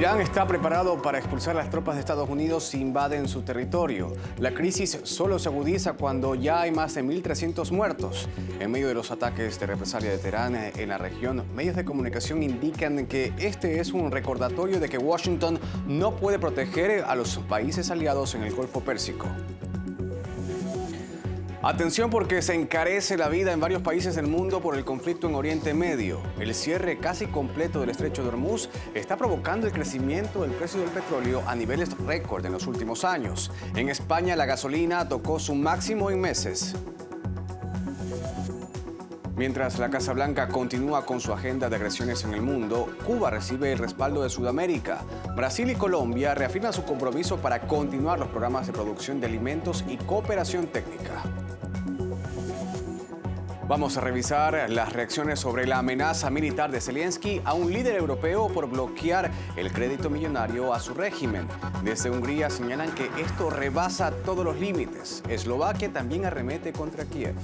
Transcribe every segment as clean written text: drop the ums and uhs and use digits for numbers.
Irán está preparado para expulsar a las tropas de Estados Unidos si invaden su territorio. La crisis solo se agudiza cuando ya hay más de 1.300 muertos. En medio de los ataques de represalia de Teherán en la región, medios de comunicación indican que este es un recordatorio de que Washington no puede proteger a los países aliados en el Golfo Pérsico. Atención porque se encarece la vida en varios países del mundo por el conflicto en Oriente Medio. El cierre casi completo del estrecho de Hormuz está provocando el crecimiento del precio del petróleo a niveles récord en los últimos años. En España la gasolina tocó su máximo en meses. Mientras la Casa Blanca continúa con su agenda de agresiones en el mundo, Cuba recibe el respaldo de Sudamérica. Brasil y Colombia reafirman su compromiso para continuar los programas de producción de alimentos y cooperación técnica. Vamos a revisar las reacciones sobre la amenaza militar de Zelensky a un líder europeo por bloquear el crédito millonario a su régimen. Desde Hungría señalan que esto rebasa todos los límites. Eslovaquia también arremete contra Kiev.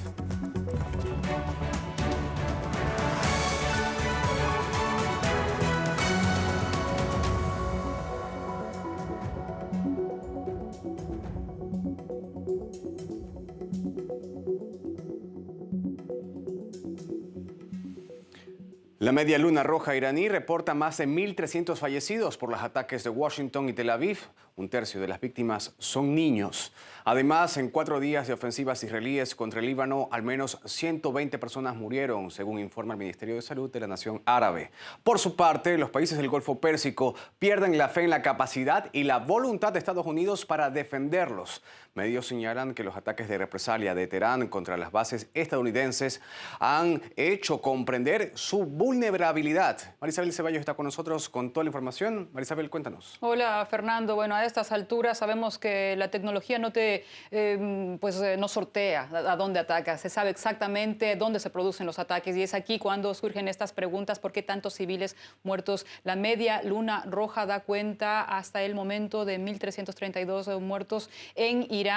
La Media Luna Roja iraní reporta más de 1.300 fallecidos por los ataques de Washington y Tel Aviv. Un tercio de las víctimas son niños. Además, en 4 días de ofensivas israelíes contra el Líbano, al menos 120 personas murieron, según informa el Ministerio de Salud de la Nación Árabe. Por su parte, los países del Golfo Pérsico pierden la fe en la capacidad y la voluntad de Estados Unidos para defenderlos. Medios señalan que los ataques de represalia de Teherán contra las bases estadounidenses han hecho comprender su vulnerabilidad. Marisabel Ceballos está con nosotros con toda la información. Marisabel, cuéntanos. Hola, Fernando. Bueno, a estas alturas sabemos que la tecnología no sortea a dónde ataca. Se sabe exactamente dónde se producen los ataques y es aquí cuando surgen estas preguntas: ¿por qué tantos civiles muertos? La Media Luna Roja da cuenta hasta el momento de 1.332 muertos en Irán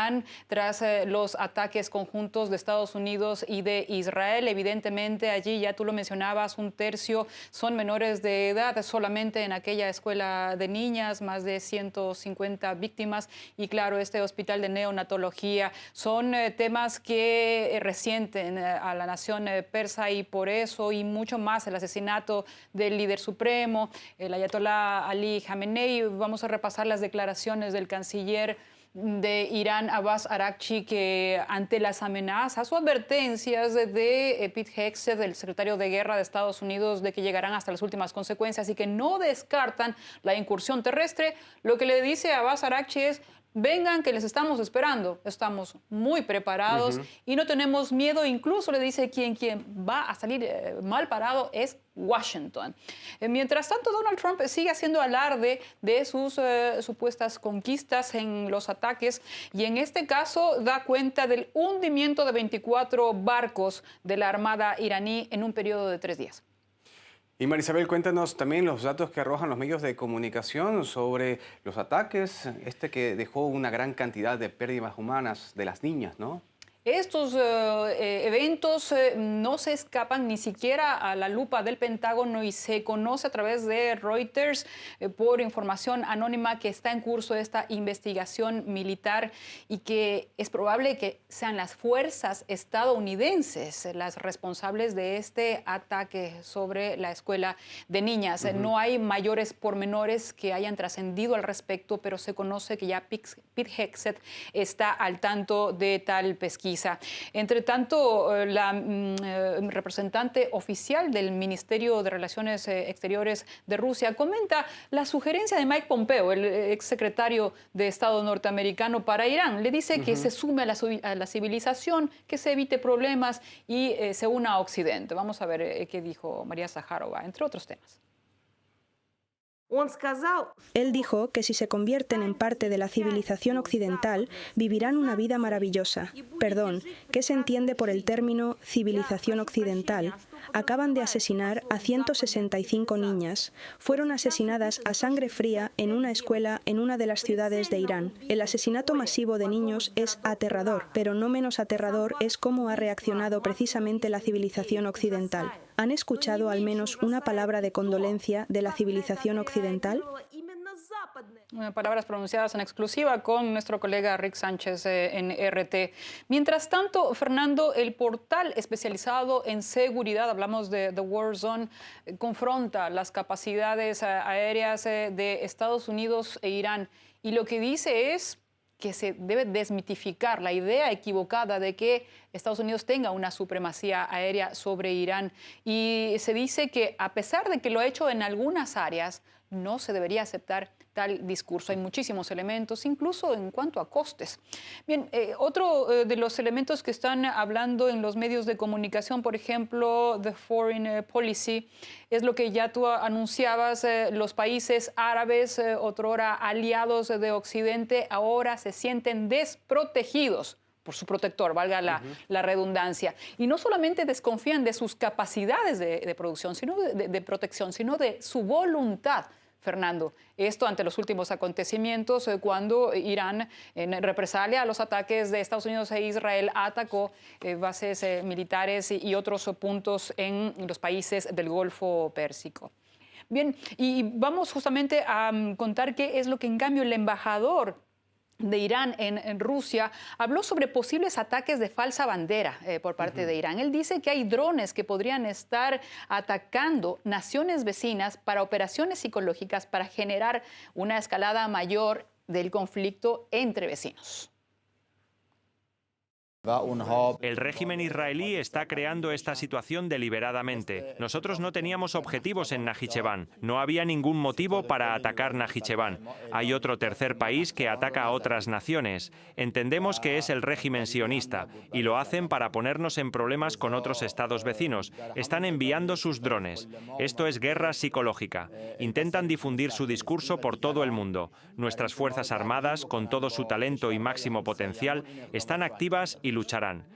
tras los ataques conjuntos de Estados Unidos y de Israel. Evidentemente allí, ya tú lo mencionabas, un tercio son menores de edad. Solamente en aquella escuela de niñas, más de 150 víctimas. Y claro, este hospital de neonatología son temas que resienten a la nación persa, y por eso y mucho más el asesinato del líder supremo, el ayatolá Ali Khamenei. Vamos a repasar las declaraciones del canciller de Irán, Abbas Araghchi, que ante las amenazas o advertencias de Pete Hegseth, el secretario de Guerra de Estados Unidos, de que llegarán hasta las últimas consecuencias y que no descartan la incursión terrestre, lo que le dice a Abbas Araghchi es: vengan, que les estamos esperando, estamos muy preparados y no tenemos miedo. Incluso le dice quien va a salir mal parado es Washington. Mientras tanto, Donald Trump sigue haciendo alarde de sus supuestas conquistas en los ataques, y en este caso da cuenta del hundimiento de 24 barcos de la Armada iraní en un periodo de 3 días. Y Marisabel, cuéntanos también los datos que arrojan los medios de comunicación sobre los ataques, que dejó una gran cantidad de pérdidas humanas de las niñas, ¿no? Estos eventos no se escapan ni siquiera a la lupa del Pentágono, y se conoce a través de Reuters por información anónima que está en curso esta investigación militar y que es probable que sean las fuerzas estadounidenses las responsables de este ataque sobre la escuela de niñas. No hay mayores pormenores que hayan trascendido al respecto, pero se conoce que ya Pete Hegseth está al tanto de tal pesquisa. Entre tanto, la representante oficial del Ministerio de Relaciones Exteriores de Rusia comenta la sugerencia de Mike Pompeo, el exsecretario de Estado norteamericano, para Irán. Le dice que se sume a la civilización, que se evite problemas y se una a Occidente. Vamos a ver qué dijo María Zaharova, entre otros temas. Él dijo que si se convierten en parte de la civilización occidental, vivirán una vida maravillosa. Perdón, ¿qué se entiende por el término civilización occidental? Acaban de asesinar a 165 niñas. Fueron asesinadas a sangre fría en una escuela en una de las ciudades de Irán. El asesinato masivo de niños es aterrador, pero no menos aterrador es cómo ha reaccionado precisamente la civilización occidental. ¿Han escuchado al menos una palabra de condolencia de la civilización occidental? Palabras pronunciadas en exclusiva con nuestro colega Rick Sánchez en RT. Mientras tanto, Fernando, el portal especializado en seguridad, hablamos de The War Zone, confronta las capacidades aéreas de Estados Unidos e Irán. Y lo que dice es que se debe desmitificar la idea equivocada de que Estados Unidos tenga una supremacía aérea sobre Irán. Y se dice que a pesar de que lo ha hecho en algunas áreas, no se debería aceptar tal discurso. Hay muchísimos elementos, incluso en cuanto a costes. Bien, otro de los elementos que están hablando en los medios de comunicación, por ejemplo, The Foreign Policy, es lo que ya tú anunciabas, los países árabes, otrora aliados de Occidente, ahora se sienten desprotegidos por su protector, valga la redundancia. Y no solamente desconfían de sus capacidades de producción, sino de protección, sino de su voluntad. Fernando, esto ante los últimos acontecimientos, cuando Irán, en represalia a los ataques de Estados Unidos e Israel, atacó bases militares y otros puntos en los países del Golfo Pérsico. Bien, y vamos justamente a contar qué es lo que en cambio el embajador de Irán en Rusia habló sobre posibles ataques de falsa bandera por parte de Irán. Él dice que hay drones que podrían estar atacando naciones vecinas para operaciones psicológicas para generar una escalada mayor del conflicto entre vecinos. El régimen israelí está creando esta situación deliberadamente. Nosotros no teníamos objetivos en Najicheván. No había ningún motivo para atacar Najicheván. Hay otro tercer país que ataca a otras naciones. Entendemos que es el régimen sionista y lo hacen para ponernos en problemas con otros estados vecinos. Están enviando sus drones. Esto es guerra psicológica. Intentan difundir su discurso por todo el mundo. Nuestras Fuerzas Armadas, con todo su talento y máximo potencial, están activas y lucharán.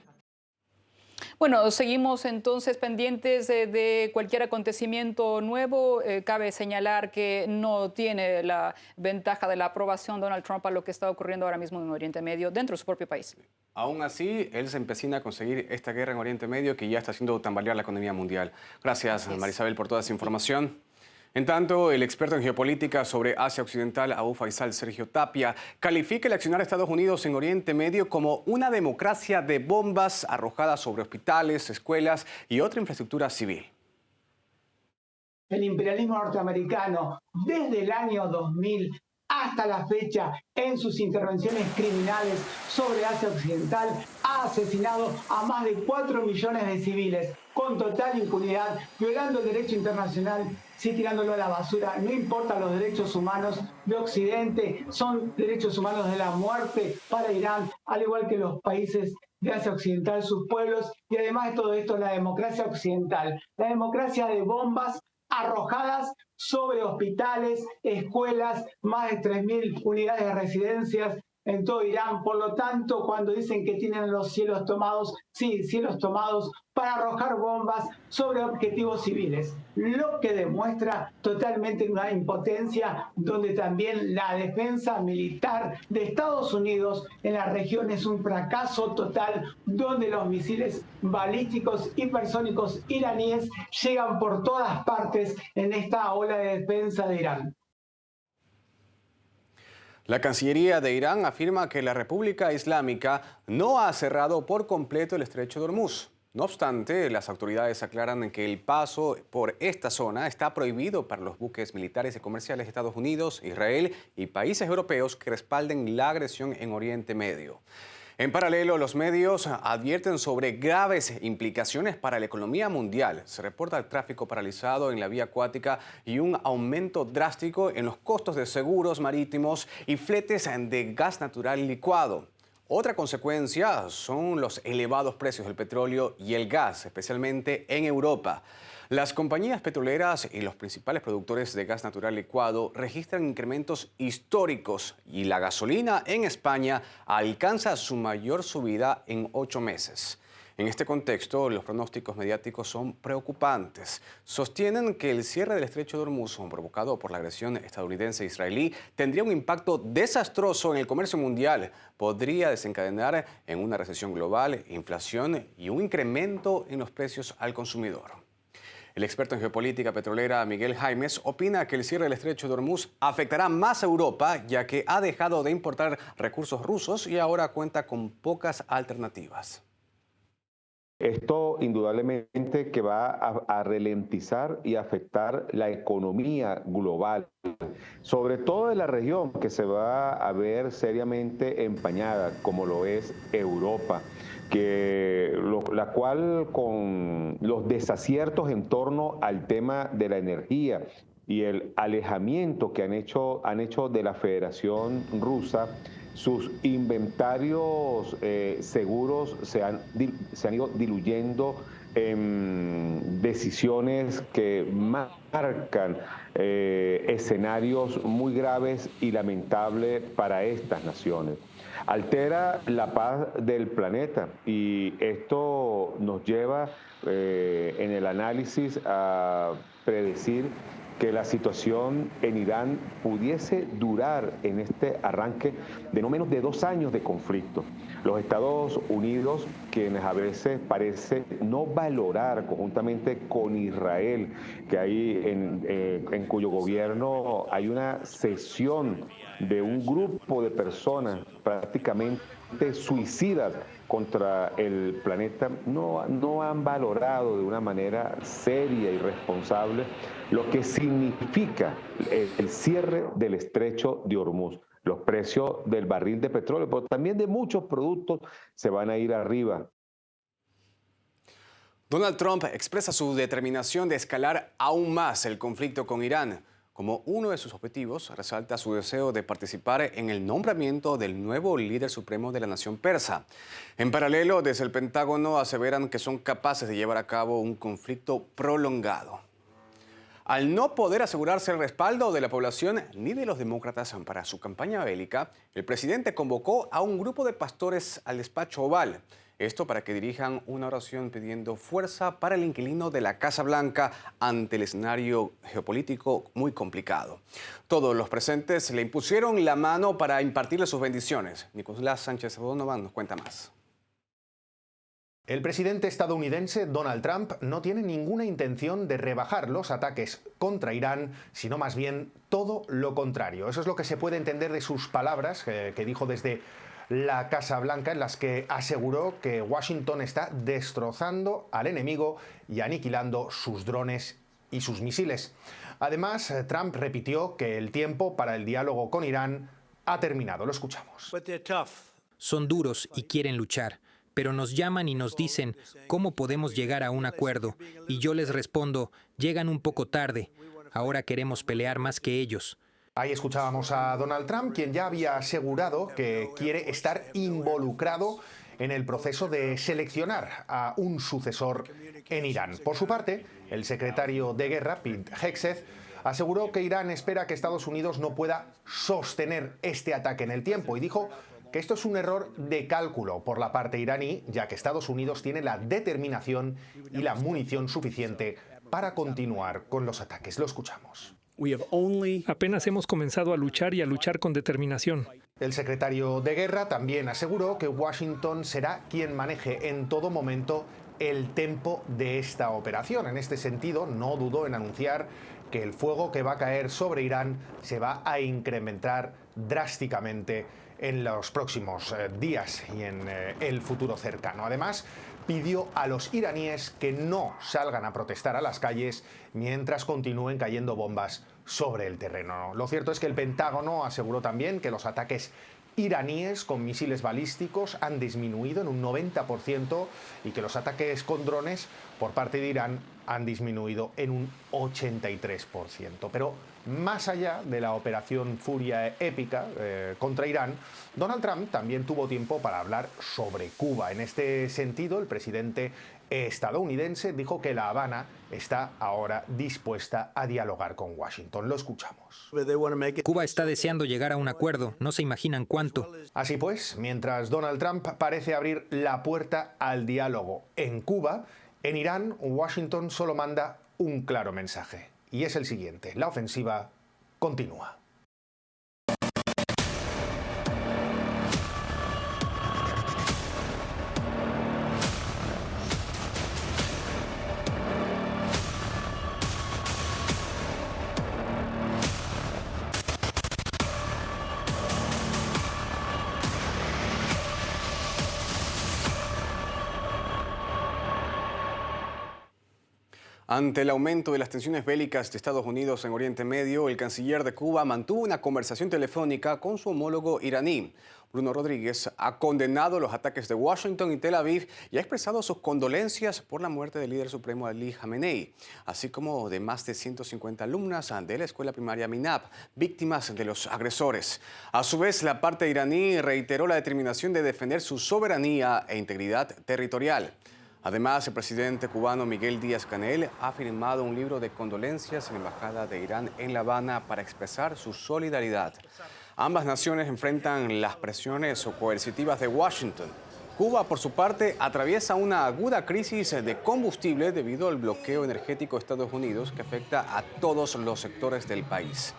Bueno, seguimos entonces pendientes de cualquier acontecimiento nuevo. Cabe señalar que no tiene la ventaja de la aprobación Donald Trump a lo que está ocurriendo ahora mismo en Oriente Medio dentro de su propio país. Aún así, él se empecina a conseguir esta guerra en Oriente Medio que ya está haciendo tambalear la economía mundial. Gracias, Marisabel, por toda esa información. En tanto, el experto en geopolítica sobre Asia Occidental, Abu Faisal Sergio Tapia, califica el accionar de Estados Unidos en Oriente Medio como una democracia de bombas arrojadas sobre hospitales, escuelas y otra infraestructura civil. El imperialismo norteamericano, desde el año 2000 hasta la fecha, en sus intervenciones criminales sobre Asia Occidental, ha asesinado a más de 4 millones de civiles con total impunidad, violando el derecho internacional, sí tirándolo a la basura. No importa los derechos humanos de Occidente, son derechos humanos de la muerte para Irán, al igual que los países de Asia Occidental, sus pueblos, y además de todo esto, la democracia occidental, la democracia de bombas arrojadas sobre hospitales, escuelas, más de 3.000 unidades de residencias en todo Irán. Por lo tanto, cuando dicen que tienen los cielos tomados, sí, cielos tomados para arrojar bombas sobre objetivos civiles, lo que demuestra totalmente una impotencia, donde también la defensa militar de Estados Unidos en la región es un fracaso total, donde los misiles balísticos hipersónicos iraníes llegan por todas partes en esta ola de defensa de Irán. La Cancillería de Irán afirma que la República Islámica no ha cerrado por completo el estrecho de Hormuz. No obstante, las autoridades aclaran que el paso por esta zona está prohibido para los buques militares y comerciales de Estados Unidos, Israel y países europeos que respalden la agresión en Oriente Medio. En paralelo, los medios advierten sobre graves implicaciones para la economía mundial. Se reporta el tráfico paralizado en la vía acuática y un aumento drástico en los costos de seguros marítimos y fletes de gas natural licuado. Otra consecuencia son los elevados precios del petróleo y el gas, especialmente en Europa. Las compañías petroleras y los principales productores de gas natural licuado registran incrementos históricos y la gasolina en España alcanza su mayor subida en 8 meses. En este contexto, los pronósticos mediáticos son preocupantes. Sostienen que el cierre del estrecho de Hormuz, provocado por la agresión estadounidense-israelí, tendría un impacto desastroso en el comercio mundial. Podría desencadenar en una recesión global, inflación y un incremento en los precios al consumidor. El experto en geopolítica petrolera Miguel Jaimes opina que el cierre del estrecho de Hormuz afectará más a Europa, ya que ha dejado de importar recursos rusos y ahora cuenta con pocas alternativas. Esto indudablemente que va a ralentizar y afectar la economía global, sobre todo de la región, que se va a ver seriamente empañada, como lo es Europa, la cual con los desaciertos en torno al tema de la energía y el alejamiento que han hecho de la Federación Rusa, sus inventarios seguros se han ido diluyendo en decisiones que marcan escenarios muy graves y lamentables para estas naciones. Altera la paz del planeta y esto nos lleva en el análisis a predecir que la situación en Irán pudiese durar en este arranque de no menos de 2 años de conflicto. Los Estados Unidos, quienes a veces parece no valorar conjuntamente con Israel, que hay en cuyo gobierno hay una cesión de un grupo de personas prácticamente suicidas contra el planeta, no han valorado de una manera seria y responsable lo que significa el cierre del estrecho de Hormuz. Los precios del barril de petróleo, pero también de muchos productos, se van a ir arriba. Donald Trump expresa su determinación de escalar aún más el conflicto con Irán. Como uno de sus objetivos, resalta su deseo de participar en el nombramiento del nuevo líder supremo de la nación persa. En paralelo, desde el Pentágono aseveran que son capaces de llevar a cabo un conflicto prolongado. Al no poder asegurarse el respaldo de la población ni de los demócratas para su campaña bélica, el presidente convocó a un grupo de pastores al despacho Oval. Esto para que dirijan una oración pidiendo fuerza para el inquilino de la Casa Blanca ante el escenario geopolítico muy complicado. Todos los presentes le impusieron la mano para impartirle sus bendiciones. Nicolás Sánchez Donovan nos cuenta más. El presidente estadounidense Donald Trump no tiene ninguna intención de rebajar los ataques contra Irán, sino más bien todo lo contrario. Eso es lo que se puede entender de sus palabras que dijo desde la Casa Blanca, en las que aseguró que Washington está destrozando al enemigo y aniquilando sus drones y sus misiles. Además, Trump repitió que el tiempo para el diálogo con Irán ha terminado. Lo escuchamos. Son duros y quieren luchar, pero nos llaman y nos dicen cómo podemos llegar a un acuerdo, y yo les respondo, llegan un poco tarde, ahora queremos pelear más que ellos. Ahí escuchábamos a Donald Trump, quien ya había asegurado que quiere estar involucrado en el proceso de seleccionar a un sucesor en Irán. Por su parte, el secretario de Guerra, Pete Hegseth, aseguró que Irán espera que Estados Unidos no pueda sostener este ataque en el tiempo y dijo que esto es un error de cálculo por la parte iraní, ya que Estados Unidos tiene la determinación y la munición suficiente para continuar con los ataques. Lo escuchamos. Apenas hemos comenzado a luchar y a luchar con determinación. El secretario de Guerra también aseguró que Washington será quien maneje en todo momento el tempo de esta operación. En este sentido, no dudó en anunciar que el fuego que va a caer sobre Irán se va a incrementar drásticamente en los próximos días y en el futuro cercano. Además, pidió a los iraníes que no salgan a protestar a las calles mientras continúen cayendo bombas sobre el terreno. Lo cierto es que el Pentágono aseguró también que los ataques iraníes con misiles balísticos han disminuido en un 90% y que los ataques con drones por parte de Irán han disminuido en un 83%. Pero más allá de la operación Furia épica contra Irán, Donald Trump también tuvo tiempo para hablar sobre Cuba. En este sentido, el presidente estadounidense dijo que La Habana está ahora dispuesta a dialogar con Washington. Lo escuchamos. Cuba está deseando llegar a un acuerdo, no se imaginan cuánto. Así pues, mientras Donald Trump parece abrir la puerta al diálogo en Cuba, en Irán, Washington solo manda un claro mensaje, y es el siguiente: la ofensiva continúa. Ante el aumento de las tensiones bélicas de Estados Unidos en Oriente Medio, el canciller de Cuba mantuvo una conversación telefónica con su homólogo iraní. Bruno Rodríguez ha condenado los ataques de Washington y Tel Aviv y ha expresado sus condolencias por la muerte del líder supremo Ali Khamenei, así como de más de 150 alumnas de la escuela primaria Minab, víctimas de los agresores. A su vez, la parte iraní reiteró la determinación de defender su soberanía e integridad territorial. Además, el presidente cubano Miguel Díaz-Canel ha firmado un libro de condolencias en la Embajada de Irán en La Habana para expresar su solidaridad. Ambas naciones enfrentan las presiones coercitivas de Washington. Cuba, por su parte, atraviesa una aguda crisis de combustible debido al bloqueo energético de Estados Unidos que afecta a todos los sectores del país.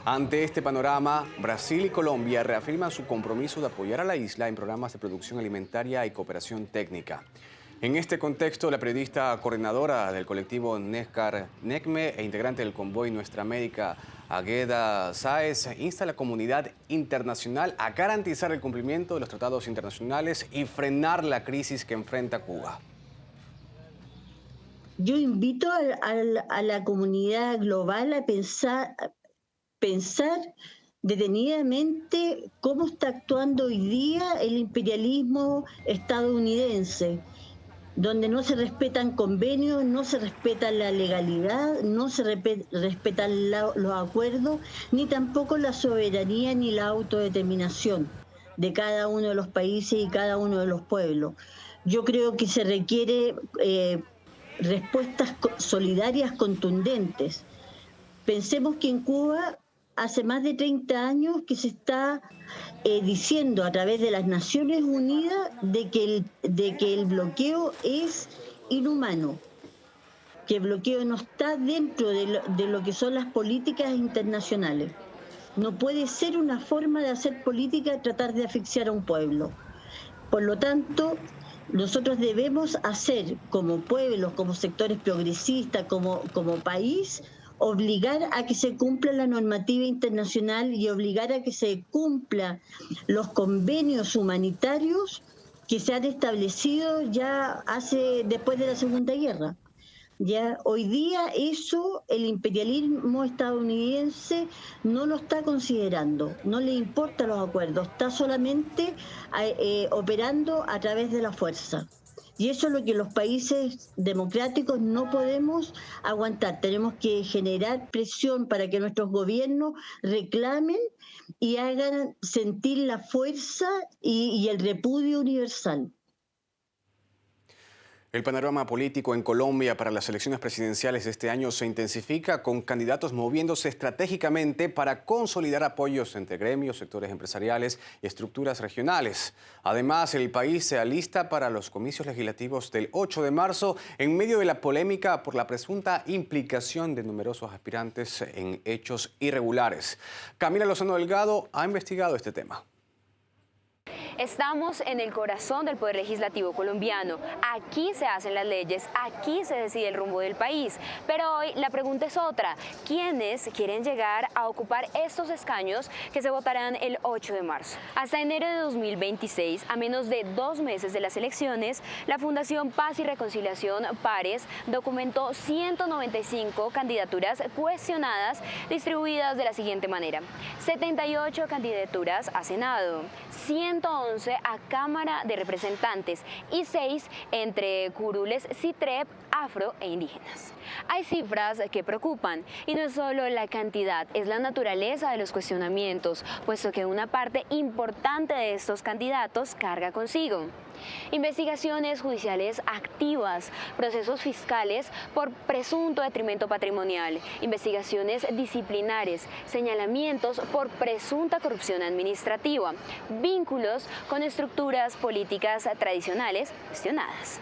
Ante este panorama, Brasil y Colombia reafirman su compromiso de apoyar a la isla en programas de producción alimentaria y cooperación técnica. En este contexto, la periodista coordinadora del colectivo Nescar Necme e integrante del convoy Nuestra América, Agueda Sáez, insta a la comunidad internacional a garantizar el cumplimiento de los tratados internacionales y frenar la crisis que enfrenta Cuba. Yo invito a la comunidad global a pensar detenidamente cómo está actuando hoy día el imperialismo estadounidense, donde no se respetan convenios, no se respeta la legalidad, no se respetan los acuerdos, ni tampoco la soberanía ni la autodeterminación de cada uno de los países y cada uno de los pueblos. Yo creo que se requiere respuestas solidarias contundentes. Pensemos que en Cuba hace más de 30 años que se está diciendo a través de las Naciones Unidas de que el bloqueo es inhumano, que el bloqueo no está dentro de lo que son las políticas internacionales. No puede ser una forma de hacer política tratar de asfixiar a un pueblo. Por lo tanto, nosotros debemos hacer como pueblos, como sectores progresistas, como país, obligar a que se cumpla la normativa internacional y obligar a que se cumpla los convenios humanitarios que se han establecido ya después de la Segunda Guerra. Ya hoy día eso el imperialismo estadounidense no lo está considerando, no le importan los acuerdos, está solamente operando a través de la fuerza. Y eso es lo que los países democráticos no podemos aguantar. Tenemos que generar presión para que nuestros gobiernos reclamen y hagan sentir la fuerza y el repudio universal. El panorama político en Colombia para las elecciones presidenciales de este año se intensifica, con candidatos moviéndose estratégicamente para consolidar apoyos entre gremios, sectores empresariales y estructuras regionales. Además, el país se alista para los comicios legislativos del 8 de marzo en medio de la polémica por la presunta implicación de numerosos aspirantes en hechos irregulares. Camila Lozano Delgado ha investigado este tema. Estamos en el corazón del Poder Legislativo colombiano. Aquí se hacen las leyes, aquí se decide el rumbo del país. Pero hoy la pregunta es otra. ¿Quiénes quieren llegar a ocupar estos escaños que se votarán el 8 de marzo? Hasta enero de 2026, a menos de 2 meses de las elecciones, la Fundación Paz y Reconciliación Pares documentó 195 candidaturas cuestionadas, distribuidas de la siguiente manera: 78 candidaturas a Senado, 111 a Cámara de Representantes y 6 entre curules, CITREP, afro e indígenas. Hay cifras que preocupan y no es solo la cantidad, es la naturaleza de los cuestionamientos, puesto que una parte importante de estos candidatos carga consigo investigaciones judiciales activas, procesos fiscales por presunto detrimento patrimonial, investigaciones disciplinares, señalamientos por presunta corrupción administrativa, vínculos con estructuras políticas tradicionales cuestionadas.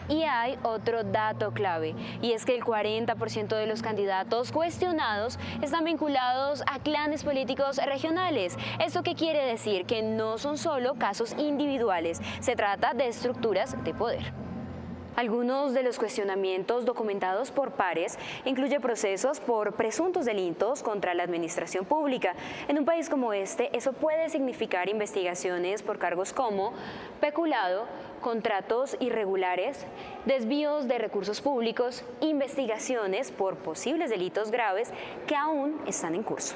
Y hay otro dato clave, y es que el 40% de los candidatos cuestionados están vinculados a clanes políticos regionales. ¿Esto qué quiere decir? Que no son solo casos individuales, se trata de estructuras de poder. Algunos de los cuestionamientos documentados por Pares incluyen procesos por presuntos delitos contra la administración pública. En un país como este, eso puede significar investigaciones por cargos como peculado, contratos irregulares, desvíos de recursos públicos, investigaciones por posibles delitos graves que aún están en curso.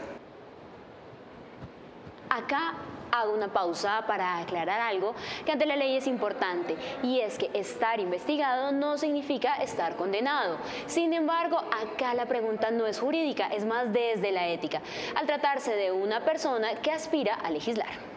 Acá hago una pausa para aclarar algo que ante la ley es importante, y es que estar investigado no significa estar condenado. Sin embargo, acá la pregunta no es jurídica, es más desde la ética, al tratarse de una persona que aspira a legislar.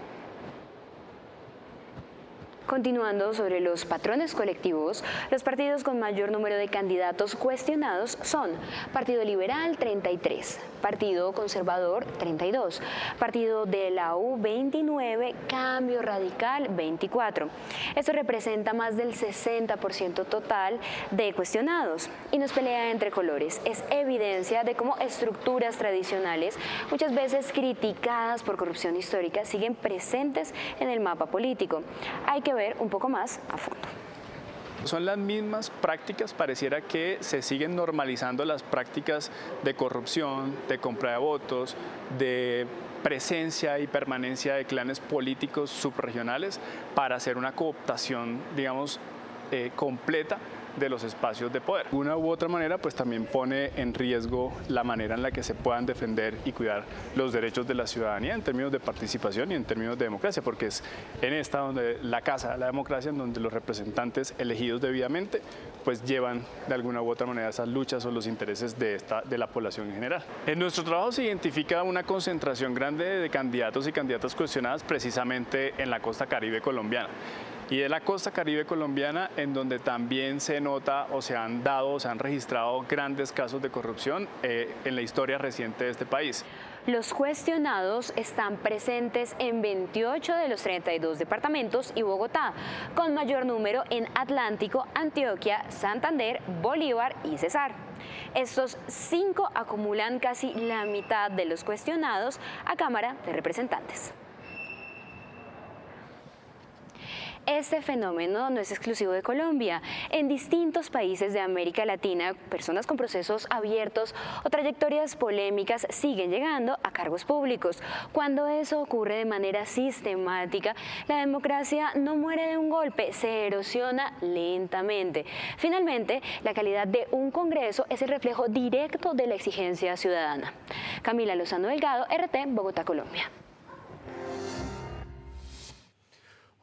Continuando sobre los patrones colectivos, los partidos con mayor número de candidatos cuestionados son Partido Liberal 33, Partido Conservador 32, Partido de la U 29, Cambio Radical 24. Esto representa más del 60% total de cuestionados y no es pelea entre colores, es evidencia de cómo estructuras tradicionales, muchas veces criticadas por corrupción histórica, siguen presentes en el mapa político. Hay que ver un poco más a fondo. Son las mismas prácticas, pareciera que se siguen normalizando las prácticas de corrupción, de compra de votos, de presencia y permanencia de clanes políticos subregionales para hacer una cooptación, digamos, completa de los espacios de poder. De una u otra manera, pues también pone en riesgo la manera en la que se puedan defender y cuidar los derechos de la ciudadanía en términos de participación y en términos de democracia, porque es en esta donde la casa de la democracia, en donde los representantes elegidos debidamente, pues llevan de alguna u otra manera esas luchas o los intereses de la población en general. En nuestro trabajo se identifica una concentración grande de candidatos y candidatas cuestionadas precisamente en la costa caribe colombiana. Y de la costa caribe colombiana, en donde también se nota o se han registrado grandes casos de corrupción en la historia reciente de este país. Los cuestionados están presentes en 28 de los 32 departamentos y Bogotá, con mayor número en Atlántico, Antioquia, Santander, Bolívar y Cesar. Estos 5 acumulan casi la mitad de los cuestionados a Cámara de Representantes. Este fenómeno no es exclusivo de Colombia. En distintos países de América Latina, personas con procesos abiertos o trayectorias polémicas siguen llegando a cargos públicos. Cuando eso ocurre de manera sistemática, la democracia no muere de un golpe, se erosiona lentamente. Finalmente, la calidad de un Congreso es el reflejo directo de la exigencia ciudadana. Camila Lozano Delgado, RT, Bogotá, Colombia.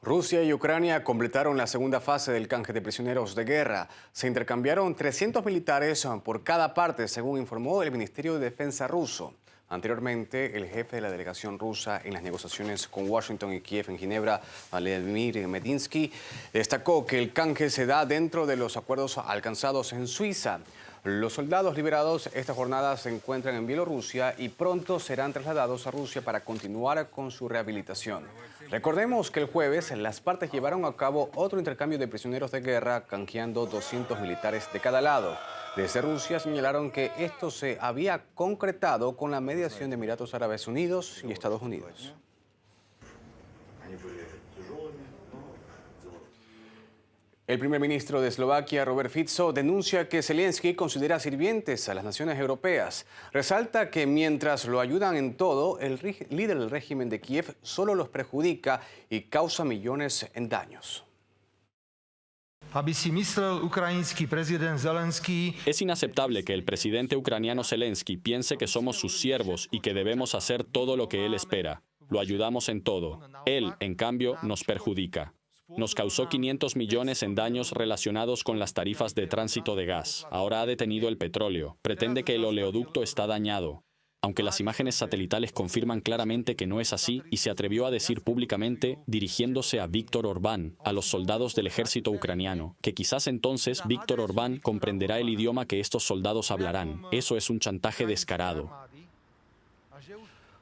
Rusia y Ucrania completaron la segunda fase del canje de prisioneros de guerra. Se intercambiaron 300 militares por cada parte, según informó el Ministerio de Defensa ruso. Anteriormente, el jefe de la delegación rusa en las negociaciones con Washington y Kiev en Ginebra, Vladimir Medinsky, destacó que el canje se da dentro de los acuerdos alcanzados en Suiza. Los soldados liberados esta jornada se encuentran en Bielorrusia y pronto serán trasladados a Rusia para continuar con su rehabilitación. Recordemos que el jueves las partes llevaron a cabo otro intercambio de prisioneros de guerra, canjeando 200 militares de cada lado. Desde Rusia señalaron que esto se había concretado con la mediación de Emiratos Árabes Unidos y Estados Unidos. El primer ministro de Eslovaquia, Robert Fico, denuncia que Zelensky considera sirvientes a las naciones europeas. Resalta que mientras lo ayudan en todo, el líder del régimen de Kiev solo los perjudica y causa millones en daños. Es inaceptable que el presidente ucraniano Zelensky piense que somos sus siervos y que debemos hacer todo lo que él espera. Lo ayudamos en todo. Él, en cambio, nos perjudica. Nos causó 500 millones en daños relacionados con las tarifas de tránsito de gas. Ahora ha detenido el petróleo. Pretende que el oleoducto está dañado. Aunque las imágenes satelitales confirman claramente que no es así, y se atrevió a decir públicamente, dirigiéndose a Víctor Orbán, a los soldados del ejército ucraniano, que quizás entonces Víctor Orbán comprenderá el idioma que estos soldados hablarán. Eso es un chantaje descarado.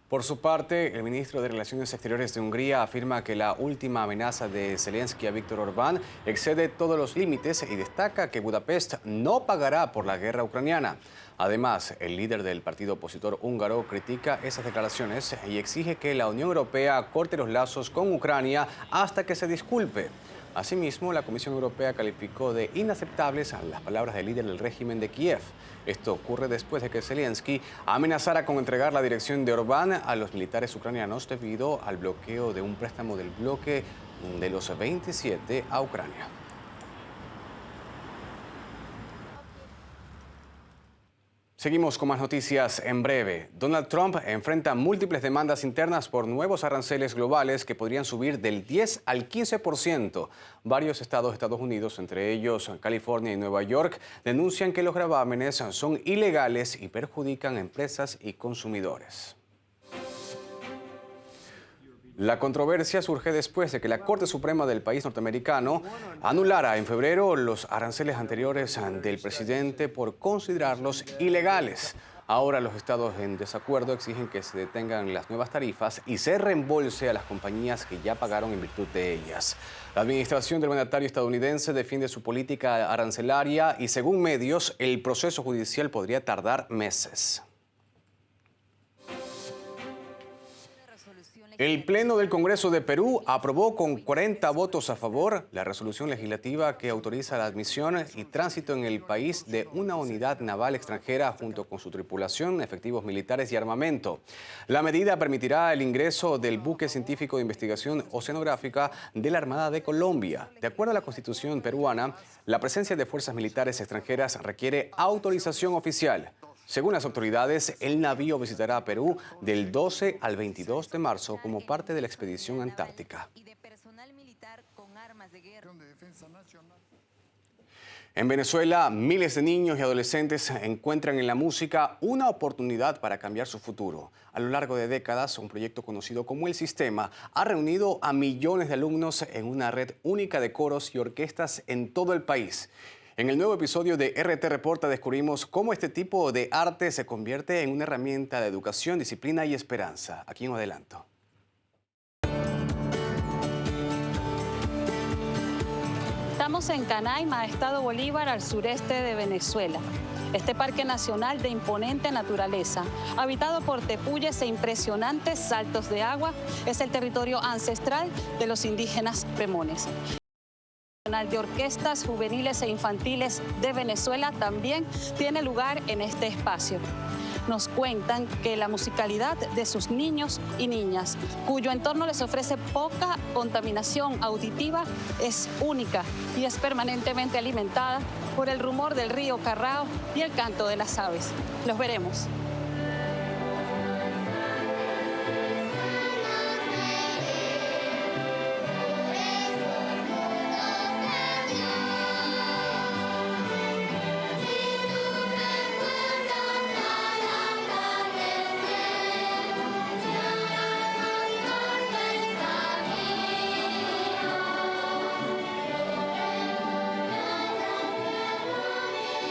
Por su parte, el ministro de Relaciones Exteriores de Hungría afirma que la última amenaza de Zelensky a Víctor Orbán excede todos los límites y destaca que Budapest no pagará por la guerra ucraniana. Además, el líder del partido opositor húngaro critica esas declaraciones y exige que la Unión Europea corte los lazos con Ucrania hasta que se disculpe. Asimismo, la Comisión Europea calificó de inaceptables las palabras del líder del régimen de Kiev. Esto ocurre después de que Zelensky amenazara con entregar la dirección de Orbán a los militares ucranianos debido al bloqueo de un préstamo del bloque de los 27 a Ucrania. Seguimos con más noticias en breve. Donald Trump enfrenta múltiples demandas internas por nuevos aranceles globales que podrían subir del 10 al 15%. Varios estados de Estados Unidos, entre ellos California y Nueva York, denuncian que los gravámenes son ilegales y perjudican a empresas y consumidores. La controversia surge después de que la Corte Suprema del país norteamericano anulara en febrero los aranceles anteriores del presidente por considerarlos ilegales. Ahora los estados en desacuerdo exigen que se detengan las nuevas tarifas y se reembolse a las compañías que ya pagaron en virtud de ellas. La administración del mandatario estadounidense defiende su política arancelaria y, según medios, el proceso judicial podría tardar meses. El Pleno del Congreso de Perú aprobó con 40 votos a favor la resolución legislativa que autoriza la admisión y tránsito en el país de una unidad naval extranjera junto con su tripulación, efectivos militares y armamento. La medida permitirá el ingreso del buque científico de investigación oceanográfica de la Armada de Colombia. De acuerdo a la Constitución peruana, la presencia de fuerzas militares extranjeras requiere autorización oficial. Según las autoridades, el navío visitará Perú del 12 al 22 de marzo como parte de la expedición antártica. En Venezuela, miles de niños y adolescentes encuentran en la música una oportunidad para cambiar su futuro. A lo largo de décadas, un proyecto conocido como El Sistema ha reunido a millones de alumnos en una red única de coros y orquestas en todo el país. En el nuevo episodio de RT Reporta descubrimos cómo este tipo de arte se convierte en una herramienta de educación, disciplina y esperanza. Aquí en adelanto. Estamos en Canaima, estado Bolívar, al sureste de Venezuela. Este parque nacional de imponente naturaleza, habitado por tepuyes e impresionantes saltos de agua, es el territorio ancestral de los indígenas pemones. De Orquestas Juveniles e Infantiles de Venezuela también tiene lugar en este espacio. Nos cuentan que la musicalidad de sus niños y niñas, cuyo entorno les ofrece poca contaminación auditiva, es única y es permanentemente alimentada por el rumor del río Carrao y el canto de las aves. Los veremos.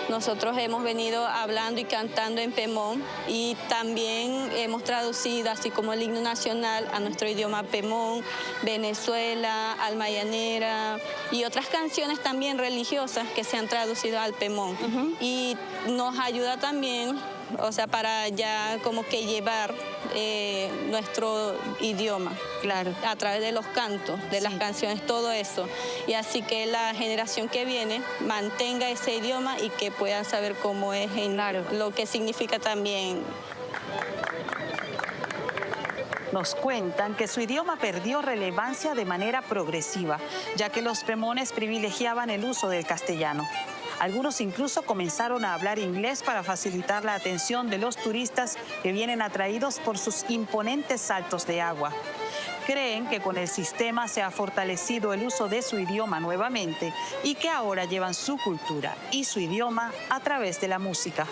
Nosotros hemos venido hablando y cantando en pemón y también hemos traducido, así como el himno nacional, a nuestro idioma pemón, Venezuela, Alma Llanera y otras canciones también religiosas que se han traducido al pemón. Y nos ayuda también, o sea, para ya como que llevar nuestro idioma, claro, a través de los cantos, de las canciones, todo eso. Y así que la generación que viene mantenga ese idioma y que puedan saber cómo es, lo que significa también. Nos cuentan que su idioma perdió relevancia de manera progresiva, ya que los pemones privilegiaban el uso del castellano. Algunos incluso comenzaron a hablar inglés para facilitar la atención de los turistas que vienen atraídos por sus imponentes saltos de agua. Creen que con el sistema se ha fortalecido el uso de su idioma nuevamente y que ahora llevan su cultura y su idioma a través de la música.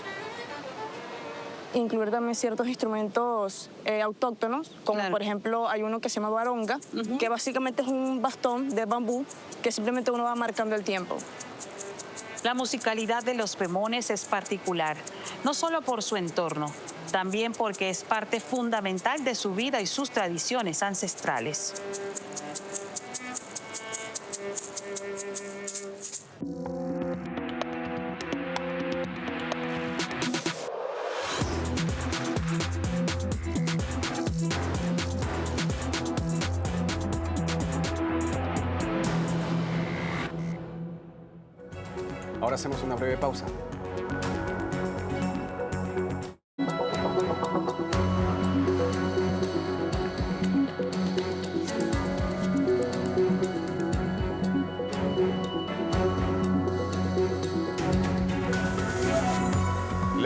Incluir también ciertos instrumentos autóctonos, como por ejemplo hay uno que se llama baronga, que básicamente es un bastón de bambú que simplemente uno va marcando el tiempo. La musicalidad de los pemones es particular, no solo por su entorno, también porque es parte fundamental de su vida y sus tradiciones ancestrales. Ahora hacemos una breve pausa.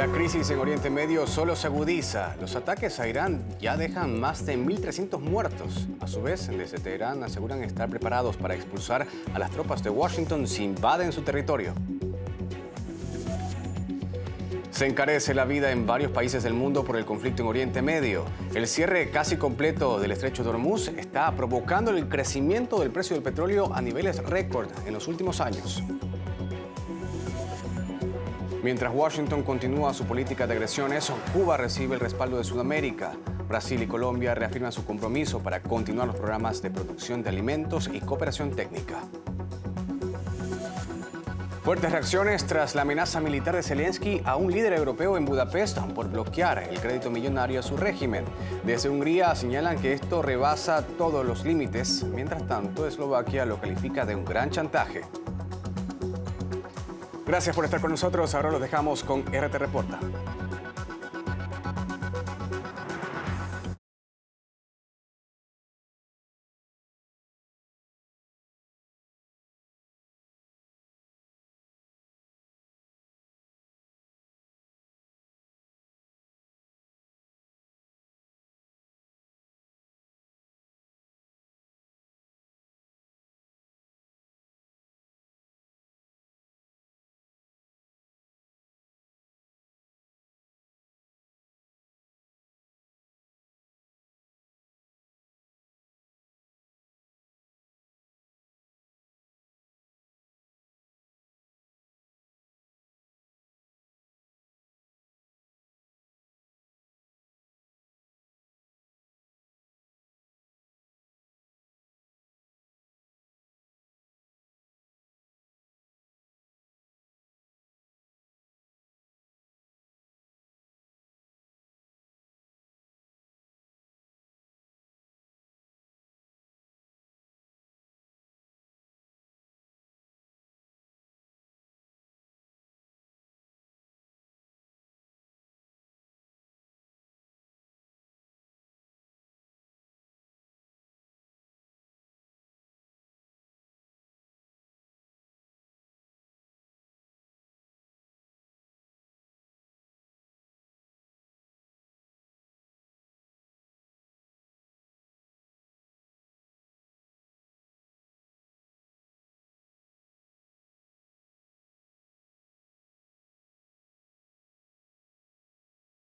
La crisis en Oriente Medio solo se agudiza. Los ataques a Irán ya dejan más de 1.300 muertos. A su vez, desde Teherán aseguran estar preparados para expulsar a las tropas de Washington si invaden su territorio. Se encarece la vida en varios países del mundo por el conflicto en Oriente Medio. El cierre casi completo del estrecho de Hormuz está provocando el crecimiento del precio del petróleo a niveles récord en los últimos años. Mientras Washington continúa su política de agresiones, Cuba recibe el respaldo de Sudamérica. Brasil y Colombia reafirman su compromiso para continuar los programas de producción de alimentos y cooperación técnica. Fuertes reacciones tras la amenaza militar de Zelensky a un líder europeo en Budapest por bloquear el crédito millonario a su régimen. Desde Hungría señalan que esto rebasa todos los límites. Mientras tanto, Eslovaquia lo califica de un gran chantaje. Gracias por estar con nosotros. Ahora los dejamos con RT Reporta.